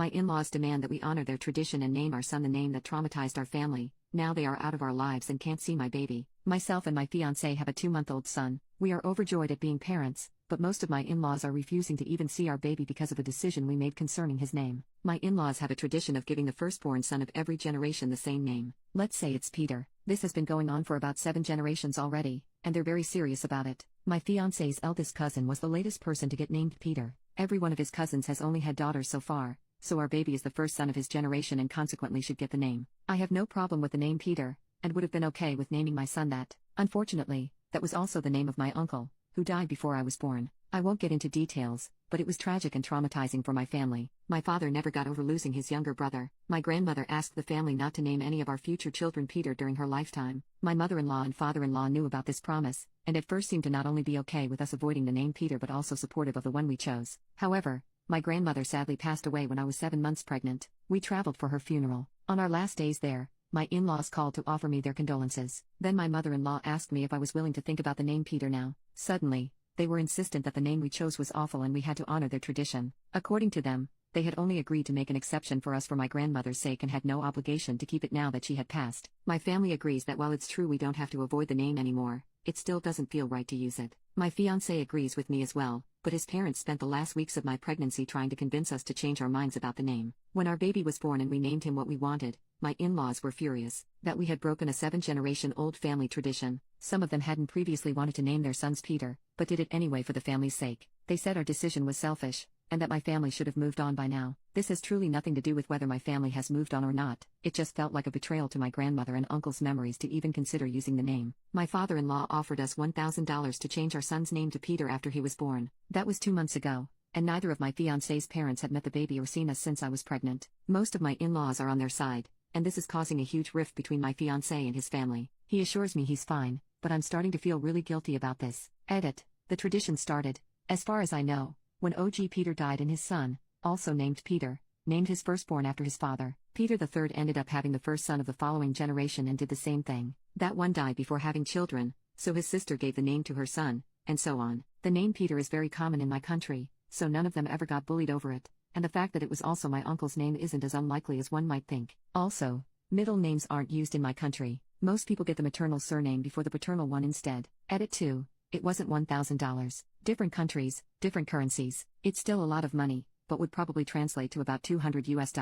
My in-laws demand that we honor their tradition and name our son the name that traumatized our family. Now they are out of our lives and can't see my baby. Myself and my fiancé have a 2-month-old son. We are overjoyed at being parents, but most of my in-laws are refusing to even see our baby because of a decision we made concerning his name. My in-laws have a tradition of giving the firstborn son of every generation the same name. Let's say it's Peter. This has been going on for about 7 generations already, and they're very serious about it. My fiancé's eldest cousin was the latest person to get named Peter. Every one of his cousins has only had daughters so far, so our baby is the first son of his generation and consequently should get the name. I have no problem with the name Peter, and would have been okay with naming my son that. Unfortunately, that was also the name of my uncle, who died before I was born. I won't get into details, but it was tragic and traumatizing for my family. My father never got over losing his younger brother. My grandmother asked the family not to name any of our future children Peter during her lifetime. My mother-in-law and father-in-law knew about this promise, and at first seemed to not only be okay with us avoiding the name Peter but also supportive of the one we chose. However, my grandmother sadly passed away when I was 7 months pregnant. We traveled for her funeral. On our last days there, my in-laws called to offer me their condolences. Then my mother-in-law asked me if I was willing to think about the name Peter now. Suddenly, they were insistent that the name we chose was awful and we had to honor their tradition. According to them, they had only agreed to make an exception for us for my grandmother's sake and had no obligation to keep it now that she had passed. My family agrees that while it's true we don't have to avoid the name anymore, it still doesn't feel right to use it. My fiancé agrees with me as well, but his parents spent the last weeks of my pregnancy trying to convince us to change our minds about the name. When our baby was born and we named him what we wanted, my in-laws were furious that we had broken a 7-generation-old family tradition. Some of them hadn't previously wanted to name their sons Peter, but did it anyway for the family's sake. They said our decision was selfish, and that my family should have moved on by now. This has truly nothing to do with whether my family has moved on or not. It just felt like a betrayal to my grandmother and uncle's memories to even consider using the name. My father-in-law offered us $1,000 to change our son's name to Peter after he was born. That was 2 months ago, and neither of my fiancé's parents had met the baby or seen us since I was pregnant. Most of my in-laws are on their side, and this is causing a huge rift between my fiancé and his family. He assures me he's fine, but I'm starting to feel really guilty about this. Edit. The tradition started, as far as I know, when OG Peter died and his son, also named Peter, named his firstborn after his father. Peter III ended up having the first son of the following generation and did the same thing. That one died before having children, so his sister gave the name to her son, and so on. The name Peter is very common in my country, so none of them ever got bullied over it, and the fact that it was also my uncle's name isn't as unlikely as one might think. Also, middle names aren't used in my country. Most people get the maternal surname before the paternal one instead. Edit 2. It wasn't $1,000. Different countries, different currencies. It's still a lot of money, but would probably translate to about $200 US.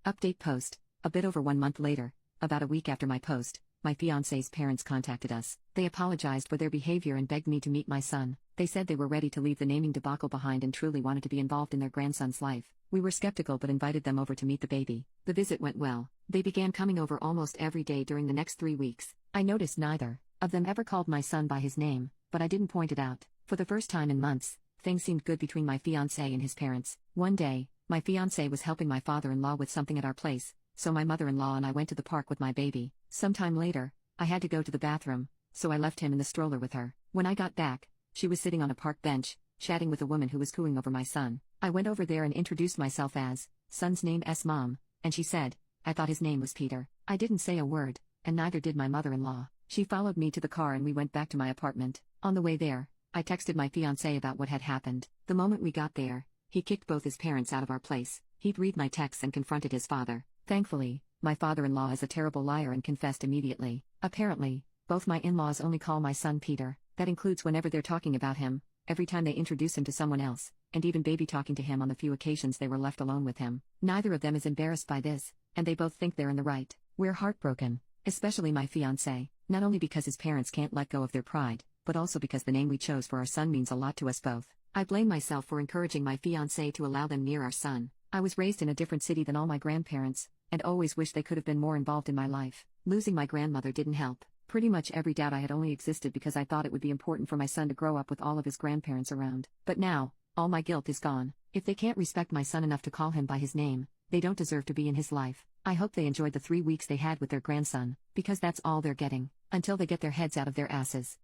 Update post. A bit over 1 month later, about a week after my post, my fiancé's parents contacted us. They apologized for their behavior and begged me to meet my son. They said they were ready to leave the naming debacle behind and truly wanted to be involved in their grandson's life. We were skeptical but invited them over to meet the baby. The visit went well. They began coming over almost every day during the next 3 weeks. I noticed neither of them ever called my son by his name, but I didn't point it out. For the first time in months, things seemed good between my fiancé and his parents. One day, my fiancé was helping my father-in-law with something at our place, so my mother-in-law and I went to the park with my baby. Sometime later, I had to go to the bathroom, so I left him in the stroller with her. When I got back, she was sitting on a park bench, chatting with a woman who was cooing over my son. I went over there and introduced myself as, son's name S mom, and she said, I thought his name was Peter. I didn't say a word, and neither did my mother-in-law. She followed me to the car and we went back to my apartment. On the way there, I texted my fiancé about what had happened. The moment we got there, he kicked both his parents out of our place. He'd read my texts and confronted his father. Thankfully, my father-in-law is a terrible liar and confessed immediately. Apparently, both my in-laws only call my son Peter. That includes whenever they're talking about him, every time they introduce him to someone else, and even baby talking to him on the few occasions they were left alone with him. Neither of them is embarrassed by this, and they both think they're in the right. We're heartbroken, especially my fiancé, not only because his parents can't let go of their pride, but also because the name we chose for our son means a lot to us both. I blame myself for encouraging my fiancé to allow them near our son. I was raised in a different city than all my grandparents, and always wished they could have been more involved in my life. Losing my grandmother didn't help. Pretty much every doubt I had only existed because I thought it would be important for my son to grow up with all of his grandparents around. But now, all my guilt is gone. If they can't respect my son enough to call him by his name, they don't deserve to be in his life. I hope they enjoyed the 3 weeks they had with their grandson, because that's all they're getting, until they get their heads out of their asses.